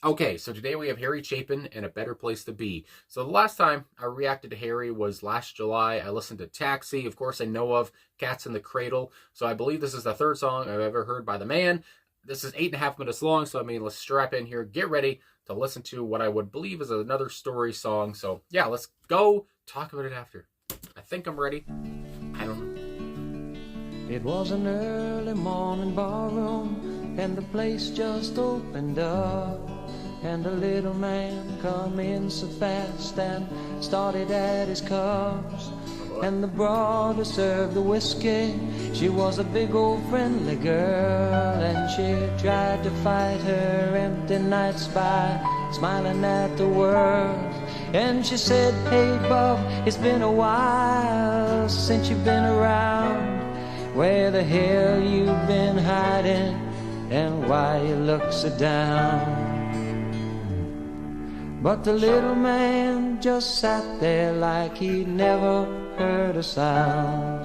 Okay, so today we have Harry Chapin and A Better Place to Be. So the last time I reacted to Harry was last July. I listened to Taxi. Of course, I know of Cats in the Cradle. So I believe this is the third song I've ever heard by the man. This is 8.5 minutes long, so I mean, let's strap in here, get ready to listen to what I would believe is another story song. So yeah, let's go talk about it after. I think I'm ready. I don't know. It was an early morning ballroom, and the place just opened up. And a little man come in so fast and started at his cups. And the broad who served the whiskey, she was a big old friendly girl. And she tried to fight her empty nights by smiling at the world. And she said, "Hey bub, it's been a while since you've been around. Where the hell you been hiding, and why you look so down?" But the little man just sat there like he'd never heard a sound.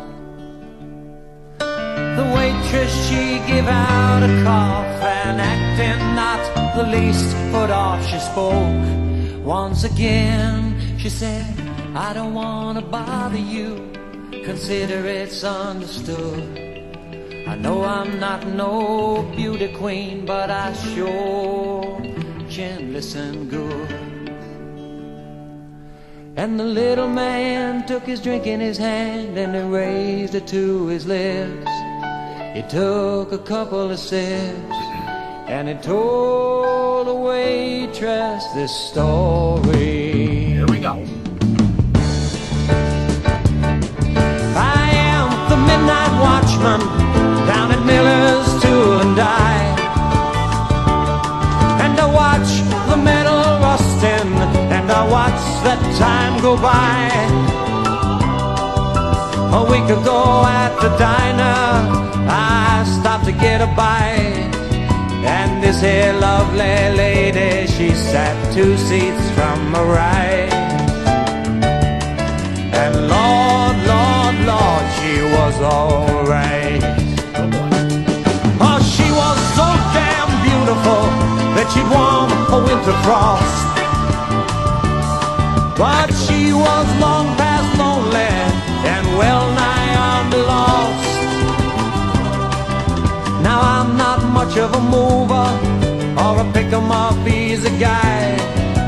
The waitress, she gave out a cough, and acting not the least put off, she spoke once again. She said, "I don't want to bother you, consider it's understood. I know I'm not no beauty queen, but I sure can listen good." And the little man took his drink in his hand and he raised it to his lips. He took a couple of sips and he told the waitress this story. Here we go. I am the midnight watchman down at Miller's Tool and Die, and I watch the metal rusting, and I watch that time go by. A week ago at the diner, I stopped to get a bite, and this here lovely lady, she sat 2 seats from my right. And Lord, Lord, Lord, she was alright. Oh, she was so damn beautiful that she'd warm a winter frost. But she was long past lonely and well nigh on the lost. Now I'm not much of a mover or a pick-em-up easy guy,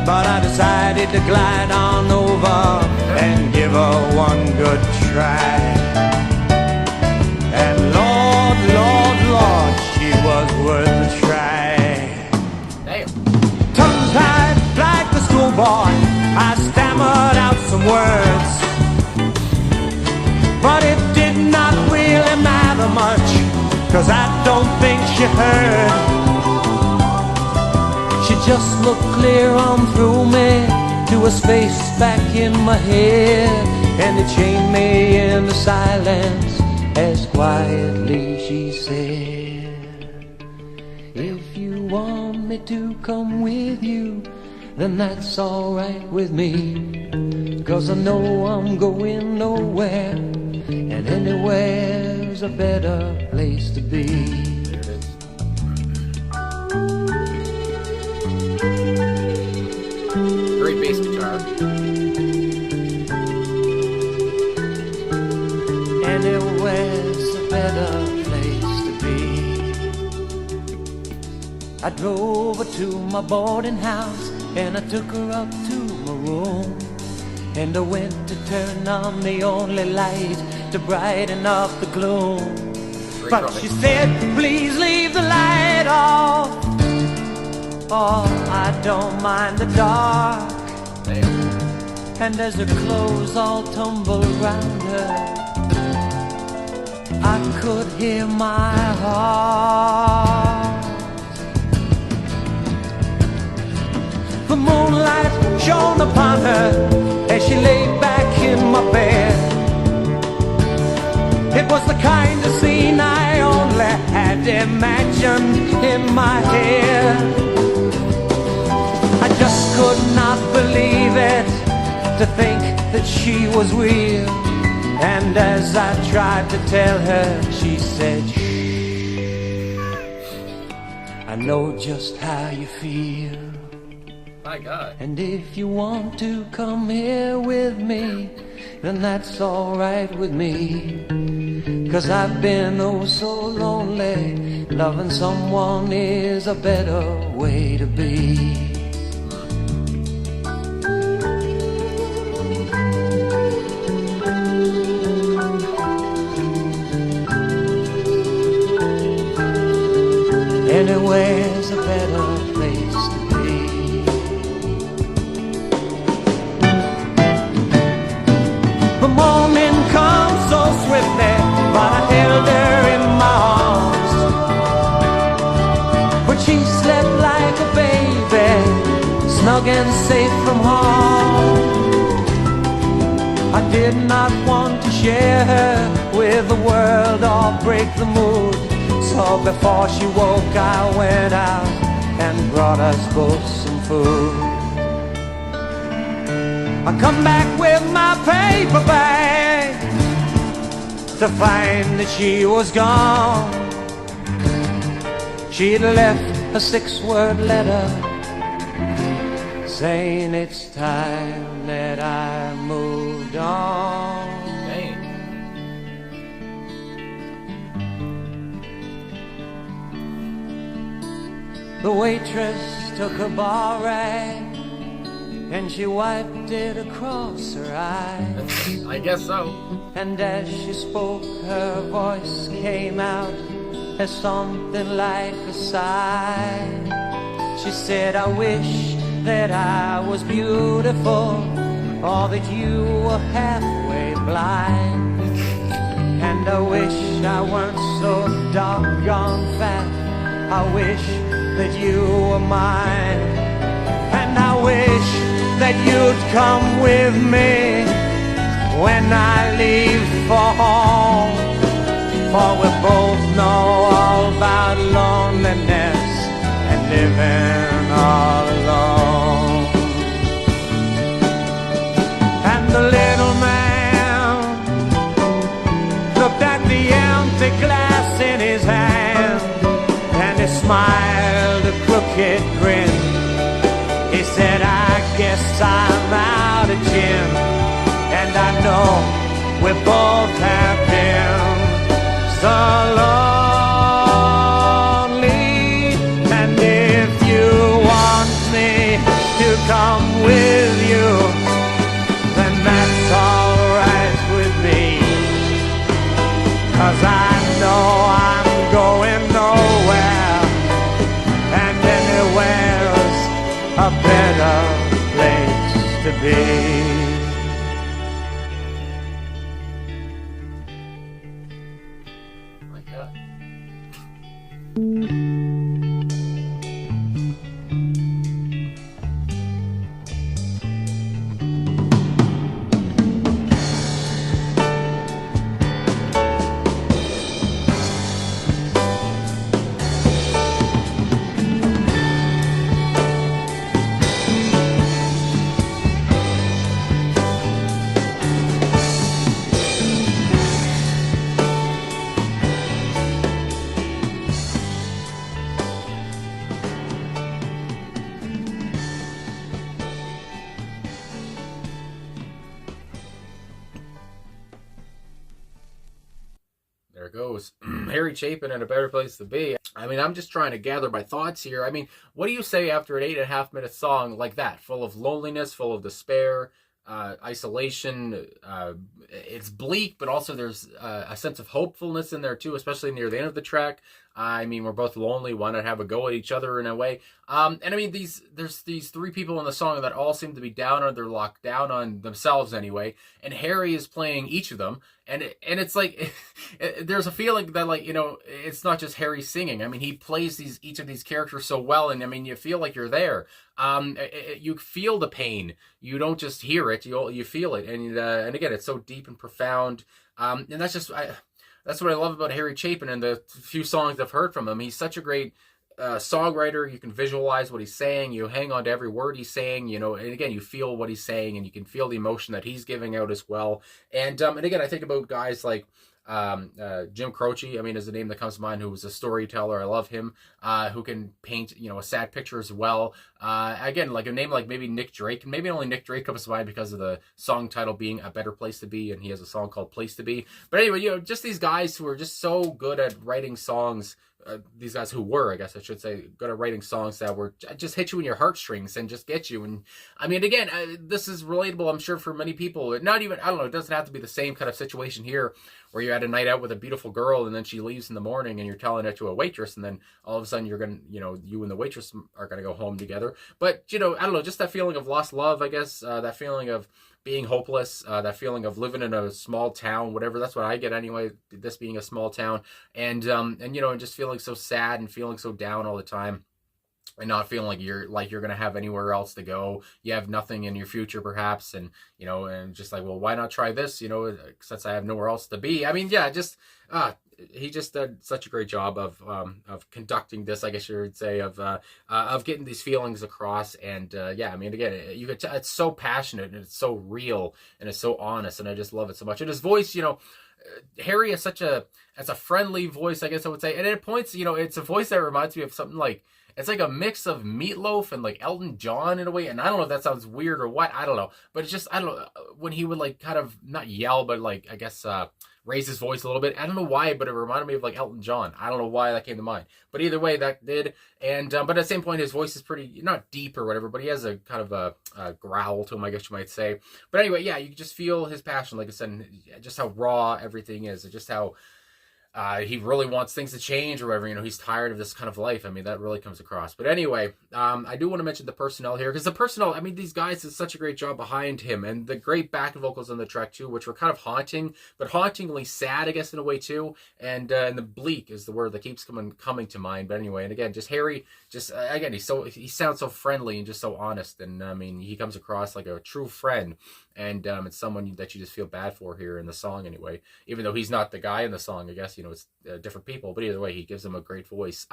but I decided to glide on over and give her one good try. And Lord, Lord, Lord, she was worth a try. Damn. Tongue-tied like the schoolboy, I stammered out some words, but it did not really matter much, 'cause I don't think she heard. She just looked clear on through me to a space back in my head, and it chained me into silence as quietly she said, "If you want me to come with you, then that's alright with me, 'cause I know I'm going nowhere, and anywhere's a better place to be." There it is. Great bass guitar. Anywhere's a better place to be. I drove her to my boarding house, and I took her up to my room, and I went to turn on the only light to brighten up the gloom. But she said, "Please leave the light off. Oh, I don't mind the dark." Damn. And as her clothes all tumbled around her, I could hear my heart. The moonlight shone upon her as she lay back in my bed. It was the kind of scene I only had imagined in my head. I just could not believe it, to think that she was real. And as I tried to tell her, she said, "Shh, I I know just how you feel. My God. And if you want to come here with me, then that's alright with me. 'Cause I've been oh so lonely. Loving someone is a better way to be. Anywhere's a better place to be. The morning comes so swiftly, but I held her in my arms. But she slept like a baby, snug and safe from harm. I did not want to share her with the world or break the mood. So before she woke I went out and brought us both some food. I come back with my paper bag to find that she was gone. She'd left a 6-word letter saying it's time that I moved on. Dang. The waitress took her bar rag and she wiped it across her eyes. I guess so. And as she spoke, her voice came out as something like a sigh. She said, I wish that I was beautiful, or that you were halfway blind. And I wish I weren't so doggone fat. I wish that you were mine. And I wish that you'd come with me when I leave for home. For we both know all about loneliness and living all alone. And the little man looked at the empty glass in his hand, and he smiled a crooked grin. He said, I guess I'm out of gin, and I know we both have been so lonely. And if you want me to come with you, then that's alright with me. 'Cause I know I'm going nowhere, and anywhere's a better place to be. My God. There it goes. Harry Chapin and A Better Place to Be. I mean, I'm just trying to gather my thoughts here. I mean, what do you say after an 8.5-minute song like that, full of loneliness, full of despair, isolation? It's bleak, but also there's a sense of hopefulness in there too, especially near the end of the track. I mean, we're both lonely. Why not have a go at each other in a way? And I mean, there's these three people in the song that all seem to be down, or they're locked down on themselves anyway. And Harry is playing each of them, and it's like there's a feeling that, like, you know, it's not just Harry singing. I mean, he plays each of these characters so well, and I mean, you feel like you're there. You feel the pain. You don't just hear it. You feel it, and again, it's so deep and profound. And that's what I love about Harry Chapin and the few songs I've heard from him. He's such a great songwriter. You can visualize what he's saying. You hang on to every word he's saying, you know, and again, you feel what he's saying, and you can feel the emotion that he's giving out as well. And again, I think about guys like Jim Croce, I mean, is the name that comes to mind, who was a storyteller. I love him. Who can paint, a sad picture as well. Again, like a name like maybe Nick Drake, and maybe only Nick Drake comes to mind because of the song title being A Better Place to Be, and he has a song called Place to Be. But anyway, just these guys who are just so good at writing songs. These guys who were, I guess I should say, good at writing songs that were just hit you in your heartstrings and just get you. And I mean, again, this is relatable, I'm sure, for many people. Not even, I don't know, it doesn't have to be the same kind of situation here where you're at a night out with a beautiful girl and then she leaves in the morning and you're telling it to a waitress, and then all of a sudden you're going to, you and the waitress are going to go home together. But, I don't know, just that feeling of lost love, I guess, that feeling of being hopeless, that feeling of living in a small town, whatever. That's what I get anyway, this being a small town. And just feeling so sad and feeling so down all the time. And not feeling like you're gonna have anywhere else to go. You have nothing in your future, perhaps, and and just like, well, why not try this? Since I have nowhere else to be. I mean, yeah, just he just did such a great job of conducting this, I guess you would say, of getting these feelings across. And yeah, I mean, again, you could it's so passionate and it's so real and it's so honest, and I just love it so much. And his voice, Harry is it's a friendly voice, I guess I would say, and at points, it's a voice that reminds me of something like. It's like a mix of Meatloaf and like Elton John in a way, and I don't know if that sounds weird or what. I don't know, but it's just, I don't know, when he would like kind of not yell, but like I guess raise his voice a little bit. I don't know why, but it reminded me of like Elton John. I don't know why that came to mind, but either way, that did. And but at the same point, his voice is pretty not deep or whatever, but he has a kind of a growl to him, I guess you might say. But anyway, yeah, you can just feel his passion, like I said, and just how raw everything is, and just how. He really wants things to change or whatever. He's tired of this kind of life. I mean, that really comes across. But anyway, I do want to mention the personnel here, because the personnel, I mean, these guys did such a great job behind him, and the great backing vocals on the track too, which were kind of haunting, but hauntingly sad, I guess, in a way too. And the bleak is the word that keeps coming to mind. But anyway, and again, just Harry, again, he sounds so friendly and just so honest. And I mean, he comes across like a true friend. And it's someone that you just feel bad for here in the song anyway, even though he's not the guy in the song, I guess, it's different people, but either way, he gives them a great voice.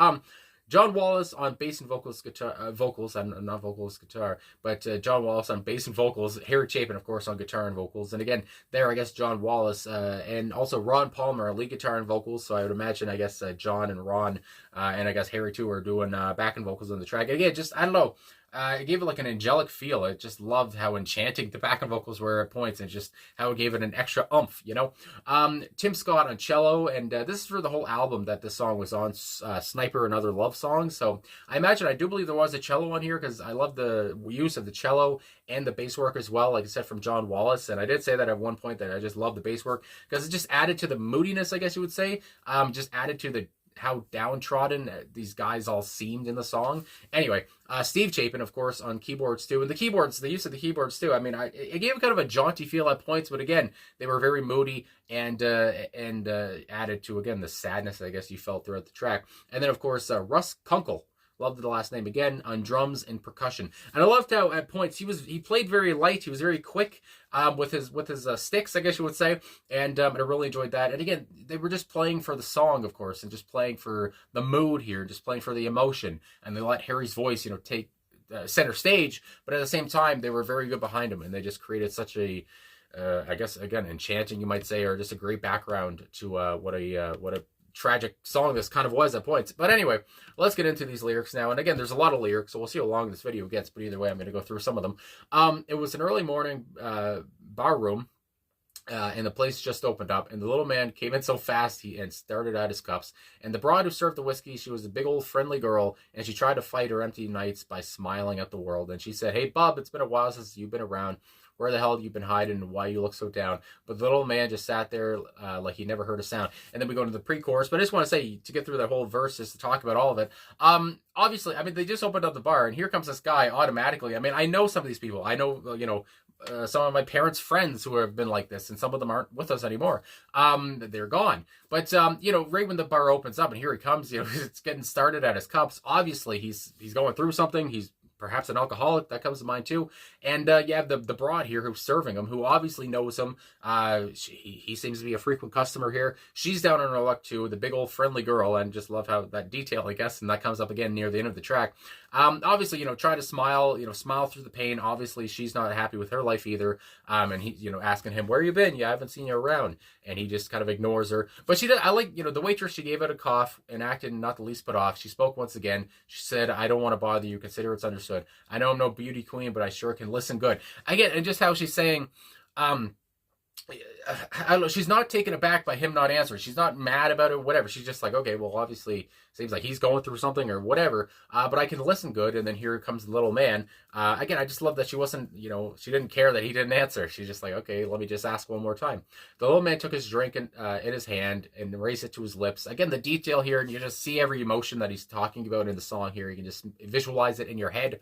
John Wallace on bass and vocals, guitar, not vocals, guitar, but John Wallace on bass and vocals, Harry Chapin, of course, on guitar and vocals. And again, there, I guess, John Wallace, and also Ron Palmer on lead guitar and vocals. So I would imagine, I guess, John and Ron, and I guess Harry too, are doing backing vocals on the track. Again, just, I don't know. It gave it like an angelic feel. I just loved how enchanting the backing vocals were at points, and just how it gave it an extra oomph, Tim Scott on cello, and this is for the whole album that this song was on, Sniper and Other Love Songs. So I do believe there was a cello on here, because I love the use of the cello and the bass work as well, like I said, from John Wallace. And I did say that at one point, that I just love the bass work, because it just added to the moodiness, I guess you would say, just added to how downtrodden these guys all seemed in the song. Anyway, Steve Chapin, of course, on keyboards too. And the use of the keyboards too. I mean, it gave kind of a jaunty feel at points, but again, they were very moody and added to, again, the sadness, I guess, you felt throughout the track. And then, of course, Russ Kunkel. Loved the last name again, on drums and percussion. And I loved how at points he played very light. He was very quick with his sticks, I guess you would say. And I really enjoyed that. And again, they were just playing for the song, of course, and just playing for the mood here, just playing for the emotion. And they let Harry's voice, take center stage. But at the same time, they were very good behind him, and they just created such a I guess, again, enchanting, you might say, or just a great background to what a tragic song this kind of was at points. But anyway, let's get into these lyrics now. And again, there's a lot of lyrics, so we'll see how long this video gets, but either way, I'm going to go through some of them. It was an early morning bar room, and the place just opened up, and the little man came in so fast and started out his cups. And the broad who served the whiskey, she was a big old friendly girl, and she tried to fight her empty nights by smiling at the world. And she said, "Hey, Bub, it's been a while since you've been around. Where the hell have you been hiding, and why you look so down?" But the little man just sat there like he never heard a sound. And then we go into the pre-chorus. But I just want to say, to get through that whole verse, is to talk about all of it. Obviously, I mean, they just opened up the bar, and here comes this guy automatically. I mean, I know some of these people. I know, some of my parents' friends who have been like this, and some of them aren't with us anymore. They're gone. But, right when the bar opens up, and here he comes, it's getting started at his cups. Obviously, he's going through something. He's perhaps an alcoholic, that comes to mind too. And you have the broad here who's serving him, who obviously knows him. He seems to be a frequent customer here. She's down on her luck too, the big old friendly girl, and just love how that detail, I guess, and that comes up again near the end of the track. Obviously, try to smile, smile through the pain. Obviously, she's not happy with her life either. And he, asking him, where you been? Yeah, I haven't seen you around. And he just kind of ignores her. But she did, I like, the waitress, she gave out a cough and acted not the least put off. She spoke once again. She said, I don't want to bother you. Consider it's understood. I know I'm no beauty queen, but I sure can listen good. Again, and just how she's saying, I don't know, she's not taken aback by him not answering. She's not mad about it, whatever. She's just like, okay, well, obviously, seems like he's going through something or whatever, but I can listen good. And then here comes the little man. Again, I just love that she wasn't, she didn't care that he didn't answer. She's just like, okay, let me just ask one more time. The little man took his drink in his hand and raised it to his lips. Again, the detail here, and you just see every emotion that he's talking about in the song here. You can just visualize it in your head.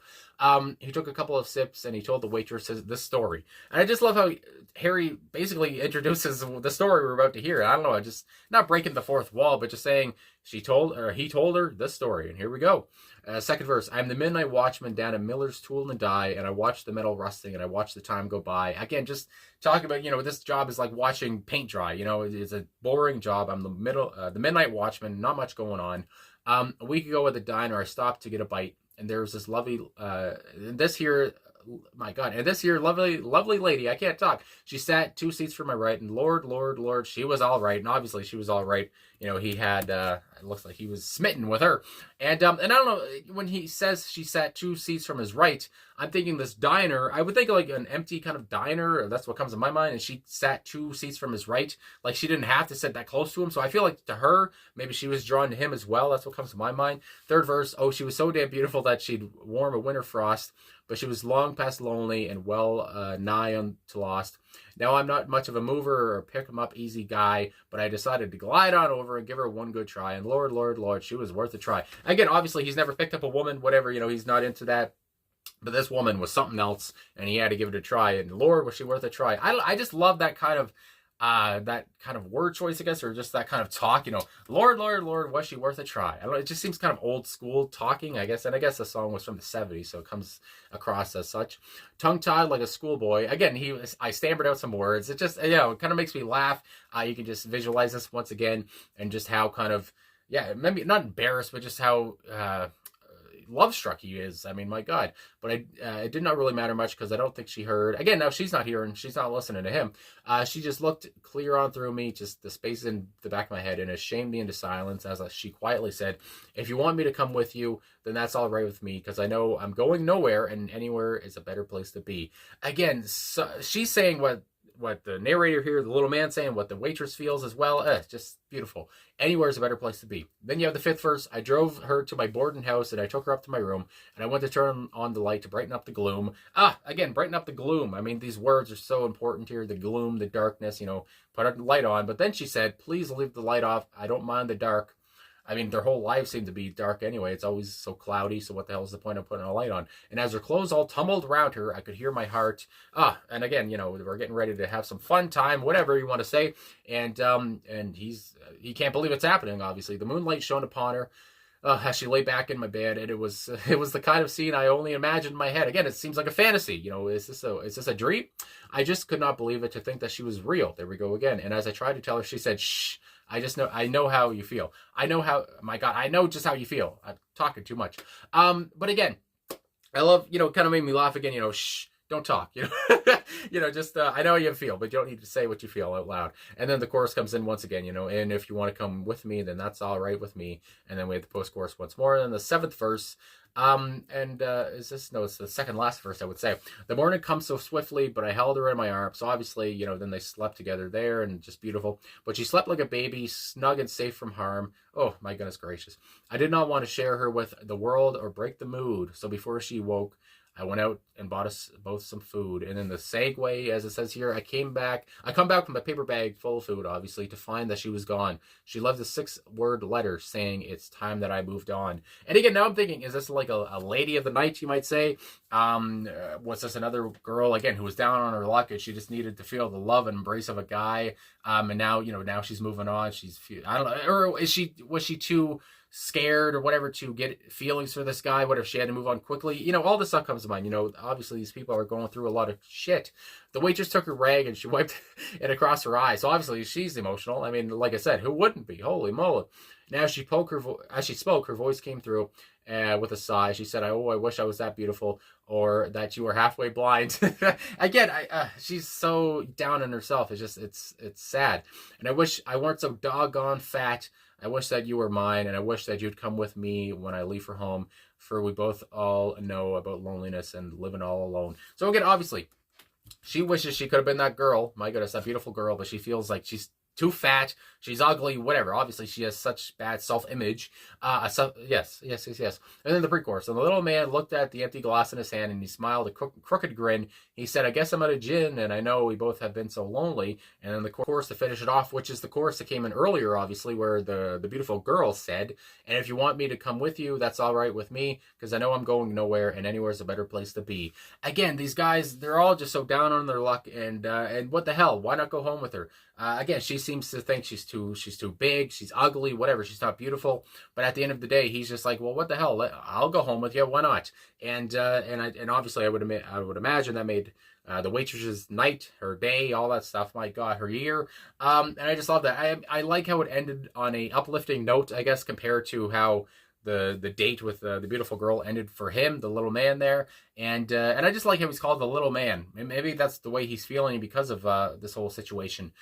He took a couple of sips and he told the waitress this story. And I just love how Harry basically introduces the story we're about to hear. I don't know, just not breaking the fourth wall, but just saying he told her this story. And here we go. Second verse. I'm the midnight watchman down at Miller's Tool and Die, and I watch the metal rusting, and I watch the time go by. Again, just talking about, this job is like watching paint dry. It's a boring job. I'm the midnight watchman, not much going on. A week ago at the diner, I stopped to get a bite, and there was this lovely, my God, and this here lovely lady, I can't talk. She sat 2 seats from my right, and Lord, she was all right, and obviously she was all right. He had, it looks like he was smitten with her. And I don't know, when he says she sat 2 seats from his right, I'm thinking this diner, I would think like an empty kind of diner, or that's what comes to my mind, and she sat 2 seats from his right, like she didn't have to sit that close to him. So I feel like to her, maybe she was drawn to him as well. That's what comes to my mind. Third verse, oh, she was so damn beautiful that she'd warm a winter frost, but she was long past lonely and well nigh unto lost. Now I'm not much of a mover or pick 'em up easy guy, but I decided to glide on over and give her one good try. And Lord, she was worth a try. Again, obviously he's never picked up a woman, whatever, he's not into that. But this woman was something else, and he had to give it a try. And Lord, was she worth a try? I just love that kind of word choice, I guess, or just that kind of talk. Lord, was she worth a try? I don't know. It just seems kind of old school talking, I guess. And I guess the song was from the 70s, so it comes across as such. Tongue tied like a schoolboy. Again, I stammered out some words. It just, it kind of makes me laugh. You can just visualize this once again, and just how kind of, maybe not embarrassed, but just how love struck he is. I mean, my God. But it did not really matter much, because I don't think she heard. Again, now she's not hearing, she's not listening to him. She just looked clear on through me, just the space in the back of my head, and it shamed me into silence as she quietly said, if you want me to come with you, then that's all right with me, because I know I'm going nowhere, and anywhere is a better place to be. Again, so she's saying what the narrator here, the little man, saying what the waitress feels as well. It's just beautiful. Anywhere is a better place to be. Then you have the fifth verse. I drove her to my boarding house, and I took her up to my room, and I went to turn on the light to brighten up the gloom. Again, brighten up the gloom. I mean, these words are so important here. The gloom, the darkness, put a light on. But then she said, please leave the light off. I don't mind the dark. I mean, their whole lives seem to be dark anyway. It's always so cloudy, so what the hell is the point of putting a light on? And as her clothes all tumbled around her, I could hear my heart. And again, we're getting ready to have some fun time, whatever you want to say. And he can't believe it's happening, obviously. The moonlight shone upon her as she lay back in my bed, and it was the kind of scene I only imagined in my head. Again, it seems like a fantasy. Is this a dream? I just could not believe it, to think that she was real. There we go again. And as I tried to tell her, she said, shh. I know how you feel. I know just how you feel. I'm talking too much. But again, I love, kind of made me laugh again, shh, don't talk, just, I know how you feel, but you don't need to say what you feel out loud. And then the chorus comes in once again, and if you want to come with me, then that's all right with me. And then we have the post chorus once more. And then the seventh verse, it's the second last verse, I would say. The morning comes so swiftly, but I held her in my arms. So obviously, then they slept together there, and just beautiful. But she slept like a baby, snug and safe from harm. Oh, my goodness gracious. I did not want to share her with the world or break the mood. So before she woke, I went out and bought us both some food. And in the segue, as it says here, I come back with my paper bag full of food, obviously, to find that she was gone. She left a 6-word letter saying it's time that I moved on. And again, now I'm thinking, is this like a lady of the night, you might say? Was this another girl, again, who was down on her luck, and she just needed to feel the love and embrace of a guy? And now, now she's moving on. I don't know. Or was she too scared or whatever to get feelings for this guy? What if she had to move on quickly? All this stuff comes to mind. Obviously these people are going through a lot of shit. The waitress took her rag and she wiped it across her eye. So obviously she's emotional. I mean, like I said, who wouldn't be? Holy moly. Now as she spoke, her voice came through, with a sigh. She said, "Oh, I wish I was that beautiful, or that you were halfway blind." Again, she's so down on herself. It's sad, and I wish I weren't so doggone fat. I wish that you were mine, and I wish that you'd come with me when I leave for home. For we both all know about loneliness and living all alone. So again, obviously, she wishes she could have been that girl. My goodness, that beautiful girl, but she feels like she's too fat, she's ugly, whatever. Obviously, she has such bad self-image. Yes. And then the pre-chorus. And the little man looked at the empty glass in his hand, and he smiled a crooked grin. He said, "I guess I'm out of gin, and I know we both have been so lonely." And then the chorus to finish it off, which is the chorus that came in earlier, obviously, where the beautiful girl said, "And if you want me to come with you, that's all right with me, because I know I'm going nowhere, and anywhere's a better place to be." Again, these guys, they're all just so down on their luck, and what the hell? Why not go home with her? Again, she seems to think she's too big, she's ugly, whatever. She's not beautiful. But at the end of the day, he's just like, well, what the hell? I'll go home with you. Why not? And obviously, I would imagine that made the waitress's night, her day, all that stuff. My God, her year. And I just love that. I like how it ended on a uplifting note, I guess, compared to how the date with the beautiful girl ended for him, the little man there, and I just like how he's called the little man. And maybe that's the way he's feeling because of this whole situation.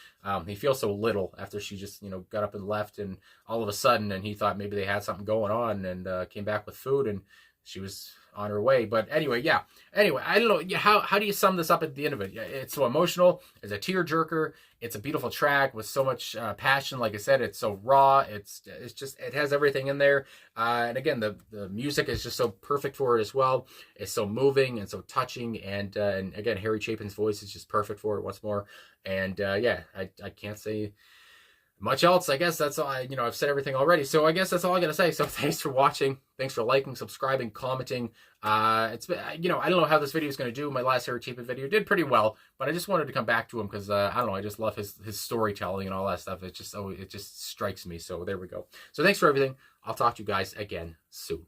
He feels so little after she just got up and left, and all of a sudden, and he thought maybe they had something going on, and came back with food, and she was on her way. But anyway, yeah. Anyway, I don't know. Yeah, how do you sum this up at the end of it? It's so emotional. It's a tearjerker. It's a beautiful track with so much passion. Like I said, it's so raw. It's just, it has everything in there. And again, the music is just so perfect for it as well. It's so moving and so touching. And again, Harry Chapin's voice is just perfect for it once more. And yeah, I can't say much else. I guess that's all. I've said everything already, so I guess that's all I gotta say. So thanks for watching, thanks for liking, subscribing, commenting. It's been, I don't know how this video is going to do. My last Harry Chapin video did pretty well, but I just wanted to come back to him because I don't know, I just love his storytelling and all that stuff. It just strikes me. So there we go. So thanks for everything. I'll talk to you guys again soon.